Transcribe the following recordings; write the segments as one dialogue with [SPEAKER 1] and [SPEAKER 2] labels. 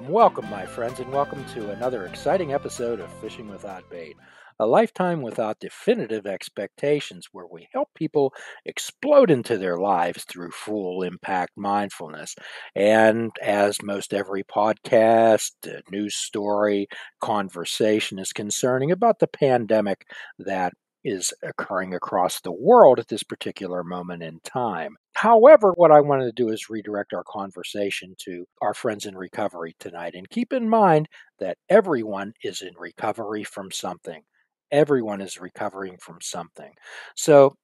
[SPEAKER 1] Welcome, my friends, and welcome to another exciting episode of Fishing Without Bait, a lifetime without definitive expectations where we help people explode into their lives through full impact mindfulness. And as most every podcast, news story, conversation is concerning about the pandemic that is occurring across the world at this particular moment in time. However, what I wanted to do is redirect our conversation to our friends in recovery tonight. And keep in mind that everyone is in recovery from something. Everyone is recovering from something. So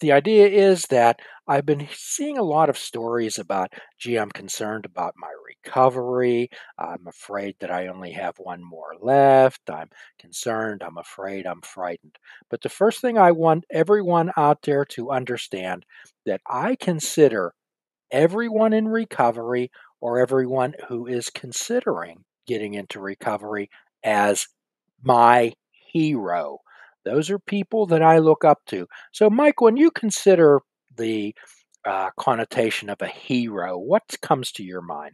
[SPEAKER 1] the idea is that I've been seeing a lot of stories about, gee, I'm concerned about my recovery. I'm afraid that I only have one more left. I'm concerned. I'm afraid. I'm frightened. But the first thing I want everyone out there to understand that I consider everyone in recovery or everyone who is considering getting into recovery as my hero. Those are people that I look up to. So, Mike, when you consider the connotation of a hero, what comes to your mind?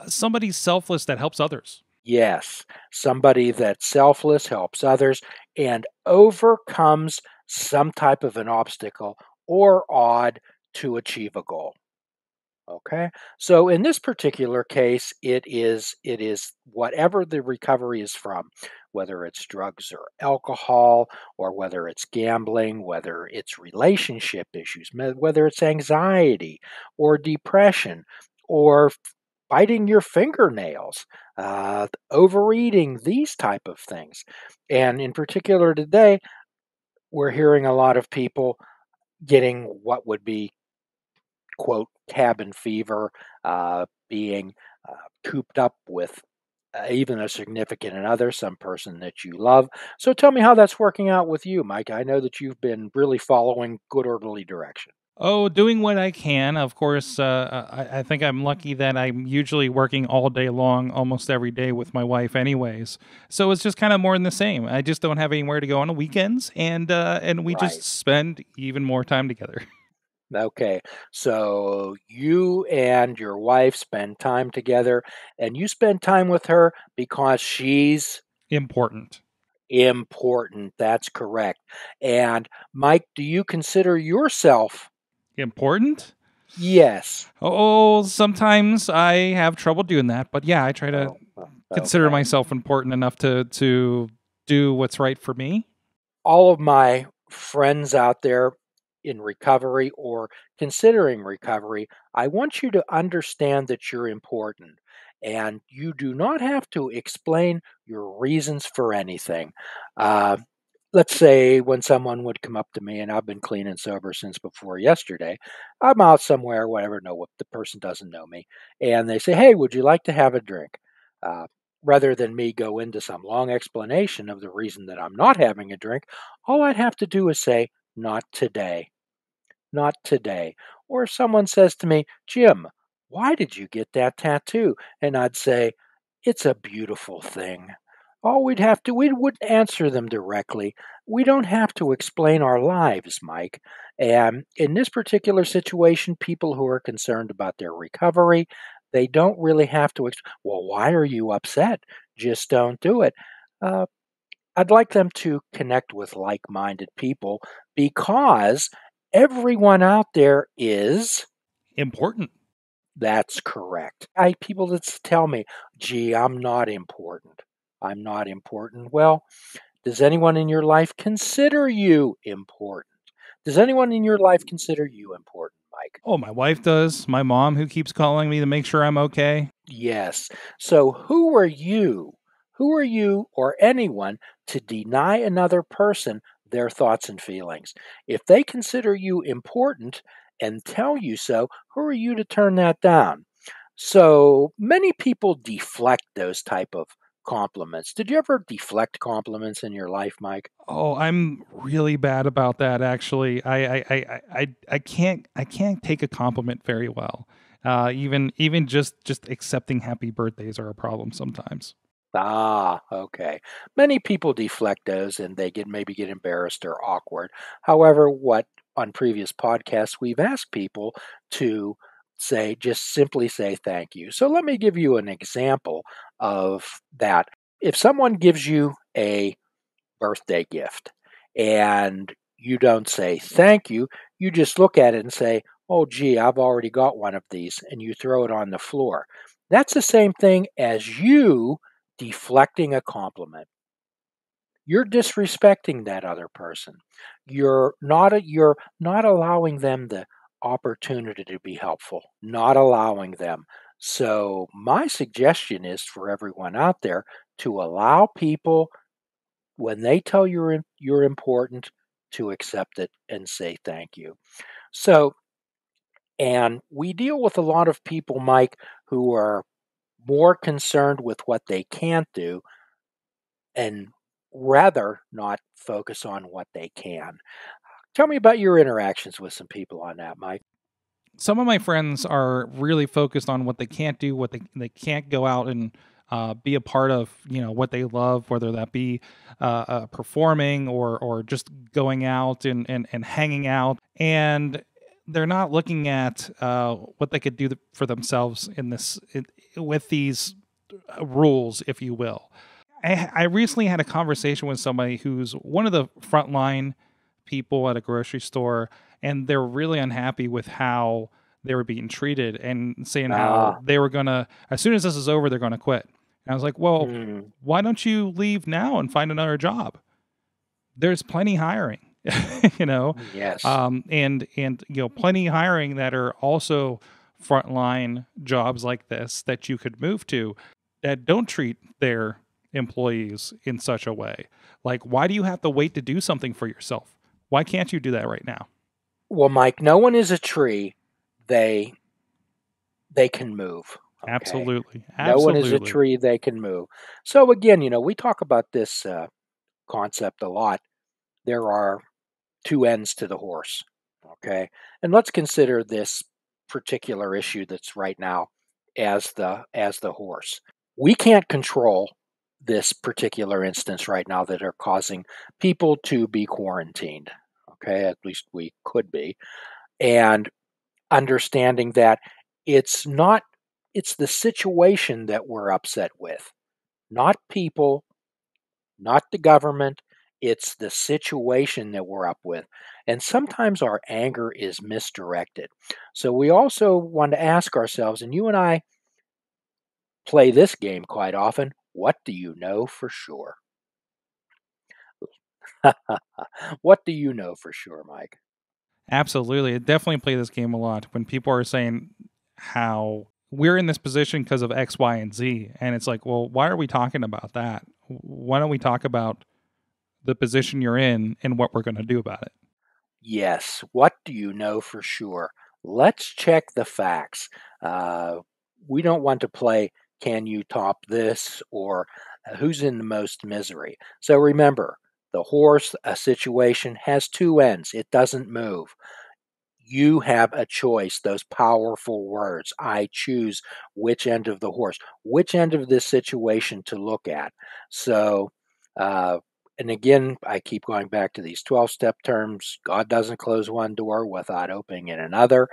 [SPEAKER 2] Somebody selfless that helps others.
[SPEAKER 1] Yes, somebody that's selfless, helps others, and overcomes some type of an obstacle or odd to achieve a goal. Okay. So in this particular case, it is whatever the recovery is from, whether it's drugs or alcohol, or whether it's gambling, whether it's relationship issues, whether it's anxiety or depression, or biting your fingernails, overeating, these type of things. And in particular today, we're hearing a lot of people getting what would be quote cabin fever, being cooped up with even a significant other, some person that you love. So tell me how that's working out with you, Mike. I know that you've been really following good orderly direction.
[SPEAKER 2] Oh, doing what I can. Of course, I think I'm lucky that I'm usually working all day long, almost every day with my wife, anyways. So it's just kind of more than the same. I just don't have anywhere to go on the weekends, and we just
[SPEAKER 1] Right.
[SPEAKER 2] spend even more time together.
[SPEAKER 1] Okay. So you and your wife spend time together, and you spend time with her because she's
[SPEAKER 2] Important.
[SPEAKER 1] important. That's correct. And Mike, do you consider yourself?
[SPEAKER 2] Important?
[SPEAKER 1] Yes.
[SPEAKER 2] Oh, sometimes I have trouble doing that, but yeah, I try to
[SPEAKER 1] Oh,
[SPEAKER 2] consider
[SPEAKER 1] okay.
[SPEAKER 2] myself important enough to do what's right for me.
[SPEAKER 1] All of my friends out there in recovery or considering recovery, I want you to understand that you're important and you do not have to explain your reasons for anything. Uh, let's say when someone would come up to me, and I've been clean and sober since before yesterday. I'm out somewhere, whatever, no, the person doesn't know me, and they say, "Hey, would you like to have a drink?" Uh, Rather than me go into some long explanation of the reason that I'm not having a drink, all I'd have to do is say, "Not today, not today." Or if someone says to me, "Jim, why did you get that tattoo?" And I'd say, "It's a beautiful thing." All we would answer them directly. We don't have to explain our lives, Mike. And in this particular situation, people who are concerned about their recovery, they don't really have to, well, why are you upset? Just don't do it. Uh, I'd like them to connect with like minded people because everyone out there is.
[SPEAKER 2] Important.
[SPEAKER 1] That's correct. I people that tell me, "Gee, I'm not important. I'm not important." Well, does anyone in your life consider you important? Does anyone in your life consider you important, Mike?
[SPEAKER 2] Oh, my wife does. My mom, who keeps calling me to make sure I'm okay.
[SPEAKER 1] Yes. So who are you? Who are you or anyone to deny another person their thoughts and feelings? If they consider you important and tell you so, who are you to turn that down? So many people deflect those type of compliments. Did you ever deflect compliments in your life, Mike?
[SPEAKER 2] Oh, I'm really bad about that. Actually, I can't take a compliment very well. Even just accepting happy birthdays are a problem sometimes.
[SPEAKER 1] Ah, okay. Many people deflect those and they get embarrassed or awkward. However, what on previous podcasts we've asked people to just simply say thank you. So let me give you an example of that. If someone gives you a birthday gift and you don't say thank you, you just look at it and say, oh, gee, I've already got one of these, and you throw it on the floor. That's the same thing as you deflecting a compliment. You're disrespecting that other person. You're not allowing them the opportunity to be helpful, not allowing them. So my suggestion is for everyone out there to allow people when they tell you're important to accept it and say thank you. So, and we deal with a lot of people, Mike, who are more concerned with what they can't do and rather not focus on what they can. Tell me about your interactions with some people on that, Mike.
[SPEAKER 2] Some of my friends are really focused on what they can't do, what they can't go out and be a part of, what they love, whether that be performing or just going out and hanging out. And they're not looking at what they could do for themselves with these rules, if you will. I recently had a conversation with somebody who's one of the frontline people at a grocery store, and they're really unhappy with how they were being treated and saying how
[SPEAKER 1] Ah,
[SPEAKER 2] they were gonna, as soon as this is over, they're gonna quit. And I was like, well,
[SPEAKER 1] mm,
[SPEAKER 2] why don't you leave now and find another job? There's plenty hiring, you know,
[SPEAKER 1] yes.
[SPEAKER 2] and plenty hiring that are also frontline jobs like this that you could move to that don't treat their employees in such a way. Like, why do you have to wait to do something for yourself? Why can't you do that right now?
[SPEAKER 1] Well, Mike, no one is a tree. They they can move. Okay.
[SPEAKER 2] Absolutely.
[SPEAKER 1] No one is a
[SPEAKER 2] Absolutely.
[SPEAKER 1] tree. They can move. So again, we talk about this concept a lot. There are two ends to the horse. Okay. And let's consider this particular issue that's right now as the horse. We can't control this particular instance right now that are causing people to be quarantined. Okay, at least we could be. And understanding that it's not it's the situation that we're upset with, not people, not the government. It's the situation that we're up with. And sometimes our anger is misdirected. So we also want to ask ourselves, and you and I play this game quite often, what do you know for sure? What do you know for sure, Mike?
[SPEAKER 2] Absolutely. I definitely play this game a lot when people are saying how we're in this position because of X, Y, and Z. And it's like, well, why are we talking about that? Why don't we talk about the position you're in and what we're going to do about it?
[SPEAKER 1] Yes. What do you know for sure? Let's check the facts. Uh, we don't want to play can you top this or who's in the most misery. So remember, the horse, a situation has two ends. It doesn't move. You have a choice. Those powerful words. I choose which end of the horse, which end of this situation to look at. So, uh, and again, I keep going back to these 12-step terms. God doesn't close one door without opening in another.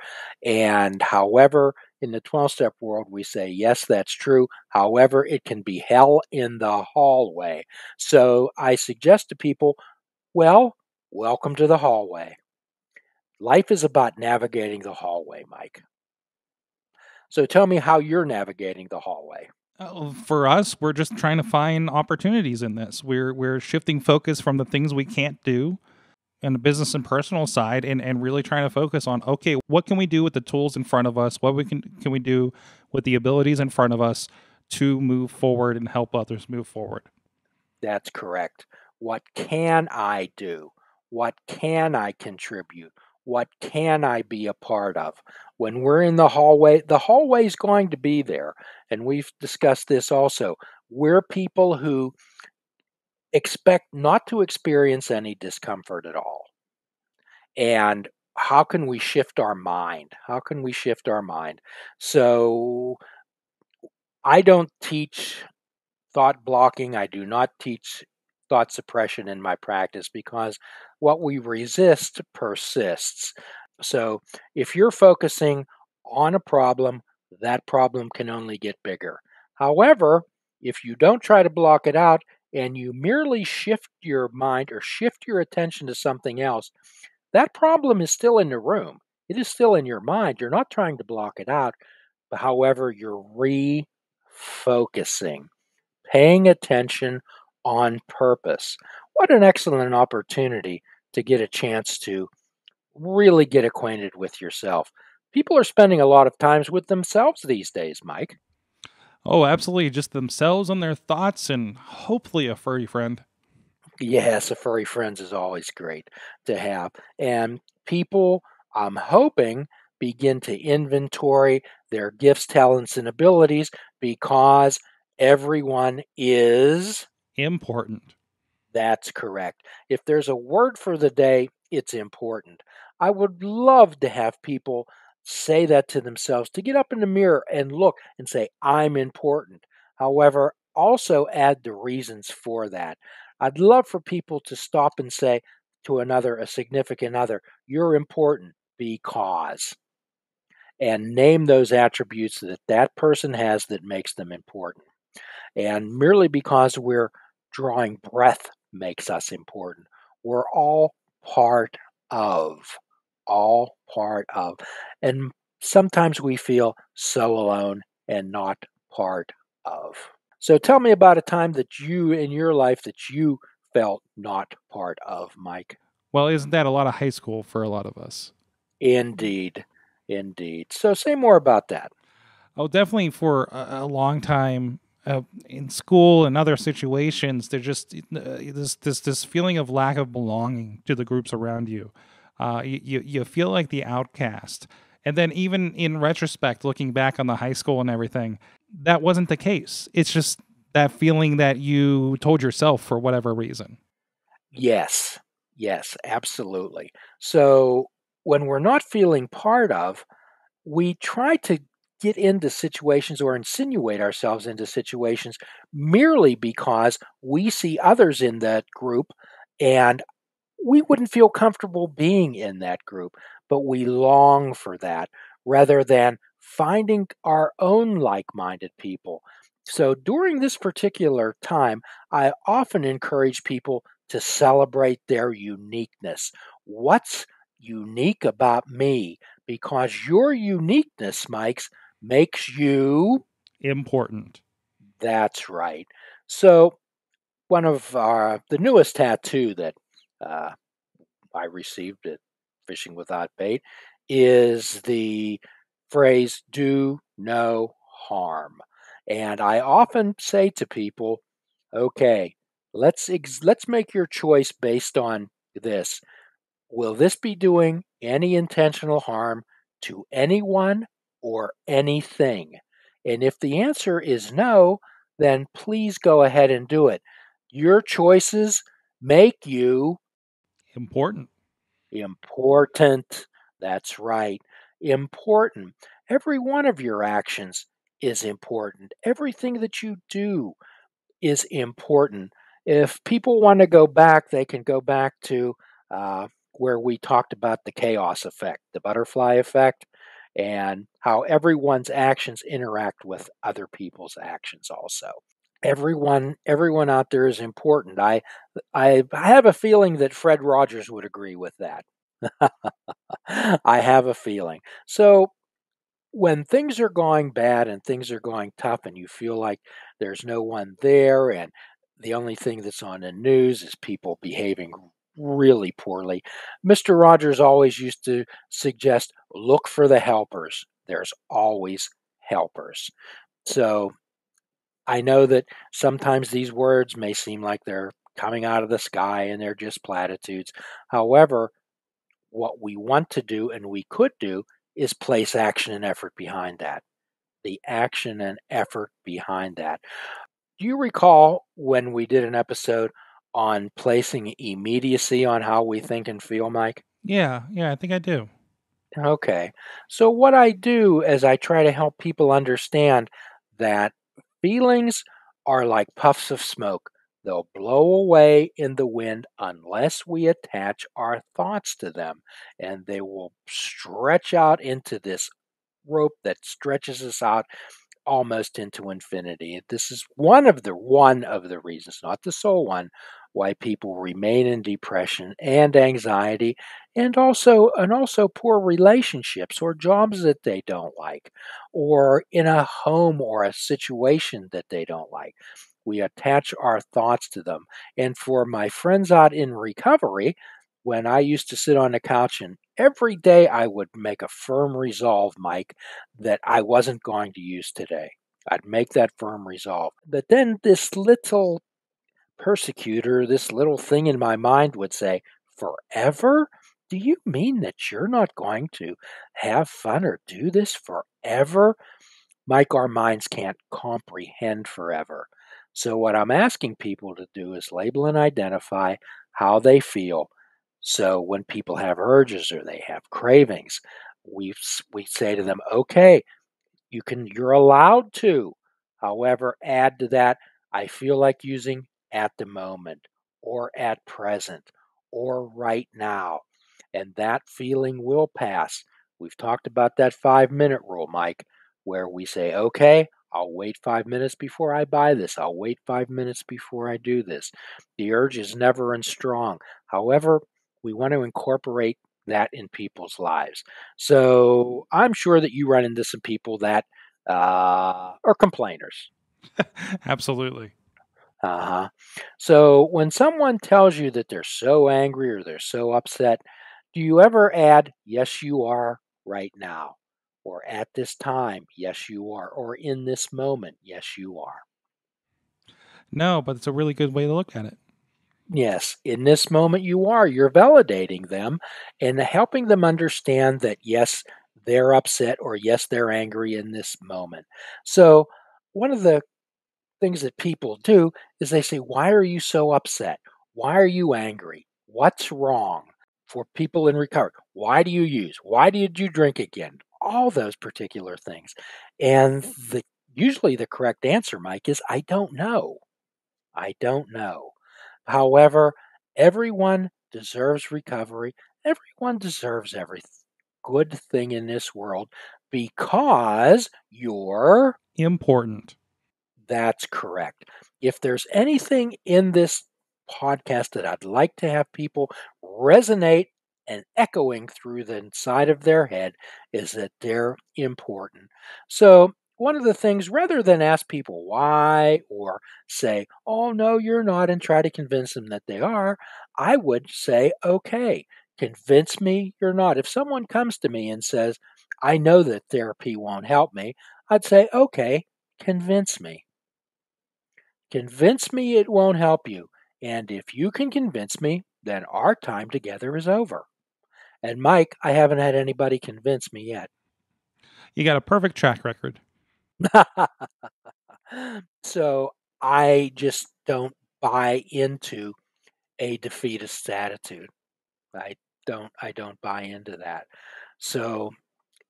[SPEAKER 1] And however, in the 12-step world, we say, yes, that's true. However, it can be hell in the hallway. So I suggest to people, well, welcome to the hallway. Life is about navigating the hallway, Mike. So tell me how you're navigating the hallway.
[SPEAKER 2] For us, we're just trying to find opportunities in this. We're shifting focus from the things we can't do on the business and personal side and really trying to focus on, okay, what can we do with the tools in front of us? What can we do with the abilities in front of us to move forward and help others move forward?
[SPEAKER 1] That's correct. What can I do? What can I contribute? What can I be a part of? When we're in the hallway is going to be there. And we've discussed this also. We're people who expect not to experience any discomfort at all. And how can we shift our mind? How can we shift our mind? So I don't teach thought blocking. I do not teach thought suppression in my practice because what we resist persists. So if you're focusing on a problem, that problem can only get bigger. However, if you don't try to block it out and you merely shift your mind or shift your attention to something else, that problem is still in the room. It is still in your mind. You're not trying to block it out. But however, you're refocusing, paying attention on purpose. What an excellent opportunity to get a chance to really get acquainted with yourself. People are spending a lot of times with themselves these days, Mike.
[SPEAKER 2] Oh, absolutely. Just themselves and their thoughts, and hopefully a furry friend.
[SPEAKER 1] Yes, a furry friends is always great to have. And people, I'm hoping, begin to inventory their gifts, talents, and abilities because everyone is.
[SPEAKER 2] Important.
[SPEAKER 1] That's correct. If there's a word for the day, it's important. I would love to have people say that to themselves, to get up in the mirror and look and say, I'm important. However, also add the reasons for that. I'd love for people to stop and say to another, a significant other, you're important because, and name those attributes that that person has that makes them important. And merely because we're drawing breath makes us important. We're part of, all part of. And sometimes we feel so alone and not part of. So tell me about a time that you in your life that you felt not part of, Mike.
[SPEAKER 2] Well, isn't that a lot of high school for a lot of us?
[SPEAKER 1] Indeed. Indeed. So say more about that.
[SPEAKER 2] Oh, definitely for a long time in school and other situations, there's just this feeling of lack of belonging to the groups around you. You feel like the outcast, and then even in retrospect, looking back on the high school and everything, that wasn't the case. It's just that feeling that you told yourself for whatever reason.
[SPEAKER 1] Yes. Yes, absolutely. So when we're not feeling part of, we try to get into situations or insinuate ourselves into situations merely because we see others in that group and we wouldn't feel comfortable being in that group, but we long for that rather than finding our own like minded people. So during this particular time, I often encourage people to celebrate their uniqueness. What's unique about me? Because your uniqueness, Mike's, makes you.
[SPEAKER 2] Important.
[SPEAKER 1] That's right. So, one of the newest tattoo that uh, I received at Fishing Without Bait is the phrase "do no harm." And I often say to people, "Okay, let's make your choice based on this. Will this be doing any intentional harm to anyone or anything?" And if the answer is no, then please go ahead and do it. Your choices make you
[SPEAKER 2] Important.
[SPEAKER 1] important. That's right. Important. Every one of your actions is important. Everything that you do is important. If people want to go back, they can go back to where we talked about the chaos effect, the butterfly effect, and how everyone's actions interact with other people's actions also. Everyone out there is important. I have a feeling that Fred Rogers would agree with that. I have a feeling. So when things are going bad and things are going tough and you feel like there's no one there and the only thing that's on the news is people behaving really poorly, Mr. Rogers always used to suggest look for the helpers. There's always helpers. So I know that sometimes these words may seem like they're coming out of the sky and they're just platitudes. However, what we want to do and we could do is place action and effort behind that. The action and effort behind that. Do you recall when we did an episode on placing immediacy on how we think and feel, Mike?
[SPEAKER 2] Yeah, I think I do.
[SPEAKER 1] Okay. So, what I do is I try to help people understand that feelings are like puffs of smoke. They'll blow away in the wind unless we attach our thoughts to them, and they will stretch out into this rope that stretches us out almost into infinity. This is one of the reasons, not the sole one, why people remain in depression and anxiety, and also poor relationships or jobs that they don't like, or in a home or a situation that they don't like. We attach our thoughts to them. And for my friends out in recovery, when I used to sit on the couch and every day I would make a firm resolve, Mike, that I wasn't going to use today. I'd make that firm resolve. But then this little persecutor, this little thing in my mind would say, "Forever? Do you mean that you're not going to have fun or do this forever?" Mike, our minds can't comprehend forever. So, what I'm asking people to do is label and identify how they feel. So, when people have urges or they have cravings, we say to them, okay, you're allowed to. However, add to that, I feel like using at the moment or at present or right now. And that feeling will pass. We've talked about that 5 minute rule, Mike, where we say, okay, I'll wait 5 minutes before I buy this. I'll wait 5 minutes before I do this. The urge is never and strong. However, we want to incorporate that in people's lives. So I'm sure that you run into some people that are complainers.
[SPEAKER 2] Absolutely.
[SPEAKER 1] Uh-huh. So when someone tells you that they're so angry or they're so upset, do you ever add, yes, you are right now? Or at this time, yes, you are. Or in this moment, yes, you are.
[SPEAKER 2] No, but it's a really good way to look at it.
[SPEAKER 1] Yes, in this moment you are. You're validating them and helping them understand that, yes, they're upset or yes, they're angry in this moment. So, one of the things that people do is they say, "Why are you so upset? Why are you angry? What's wrong?" For people in recovery, why do you use? Why did you drink again? All those particular things. And usually the correct answer, Mike, is I don't know. I don't know. However, everyone deserves recovery. Everyone deserves every good thing in this world because you're
[SPEAKER 2] Important.
[SPEAKER 1] that's correct. If there's anything in this podcast that I'd like to have people resonate and echoing through the inside of their head is that they're important. So, one of the things, rather than ask people why or say, oh, no, you're not, and try to convince them that they are, I would say, okay, convince me you're not. If someone comes to me and says, I know that therapy won't help me, I'd say, okay, convince me. Convince me it won't help you. And if you can convince me, then our time together is over. And Mike, I haven't had anybody convince me yet.
[SPEAKER 2] You got a perfect track record.
[SPEAKER 1] So I just don't buy into a defeatist attitude. I don't buy into that. So,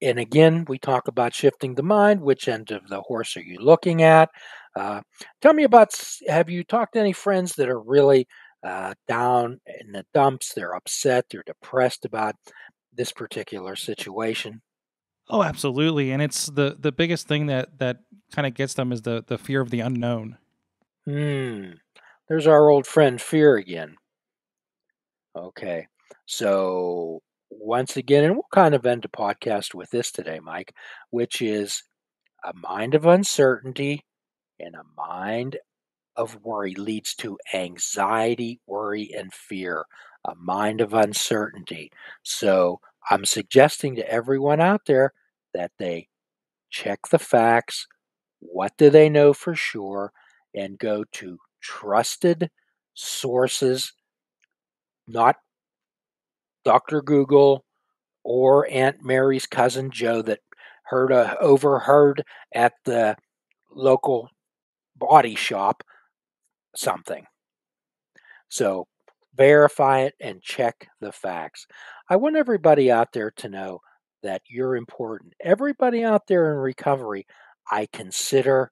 [SPEAKER 1] and again, we talk about shifting the mind. Which end of the horse are you looking at? Uh, Tell me about, have you talked to any friends that are really down in the dumps? They're upset, they're depressed about this particular situation.
[SPEAKER 2] Oh, absolutely. And it's the biggest thing that kind of gets them is the fear of the unknown.
[SPEAKER 1] Hmm. There's our old friend Fear again. Okay. So, once again, and we'll kind of end the podcast with this today, Mike, which is a mind of uncertainty and a mind of worry leads to anxiety, worry, and fear, a mind of uncertainty. So I'm suggesting to everyone out there that they check the facts. What do they know for sure? And go to trusted sources, not Dr. Google or Aunt Mary's cousin Joe that overheard at the local body shop something. So verify it and check the facts. I want everybody out there to know that you're important. Everybody out there in recovery, I consider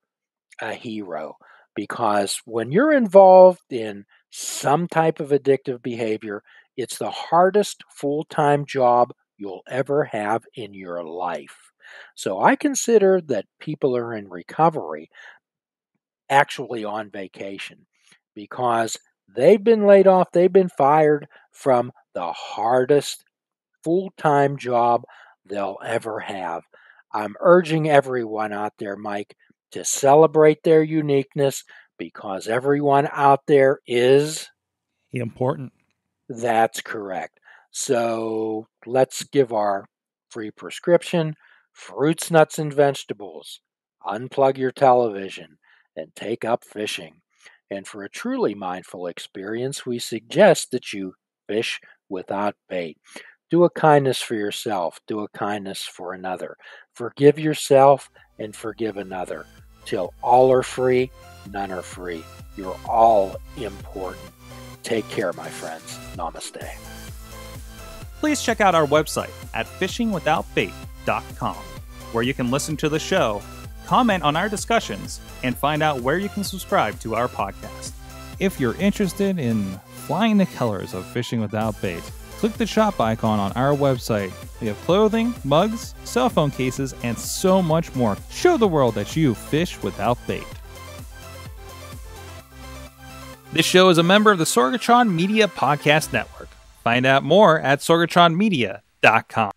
[SPEAKER 1] a hero because when you're involved in some type of addictive behavior, it's the hardest full time job you'll ever have in your life. So I consider that people are in recovery actually on vacation because they've been laid off, they've been fired from the hardest full time job they'll ever have. I'm urging everyone out there, Mike, to celebrate their uniqueness because everyone out there is.
[SPEAKER 2] Important.
[SPEAKER 1] That's correct. So let's give our free prescription fruits, nuts, and vegetables. Unplug your television and take up fishing. And for a truly mindful experience, we suggest that you fish without bait. Do a kindness for yourself, do a kindness for another. Forgive yourself and forgive another. Till all are free, none are free. You're all important. Take care, my friends. Namaste.
[SPEAKER 3] Please check out our website at fishingwithoutbait.com, where you can listen to the show, comment on our discussions, and find out where you can subscribe to our podcast.
[SPEAKER 2] If you're interested in flying the colors of Fishing Without Bait, click the shop icon on our website. We have clothing, mugs, cell phone cases, and so much more. Show the world that you fish without bait. This show is a member of the Sorgatron Media Podcast Network. Find out more at sorgatronmedia.com.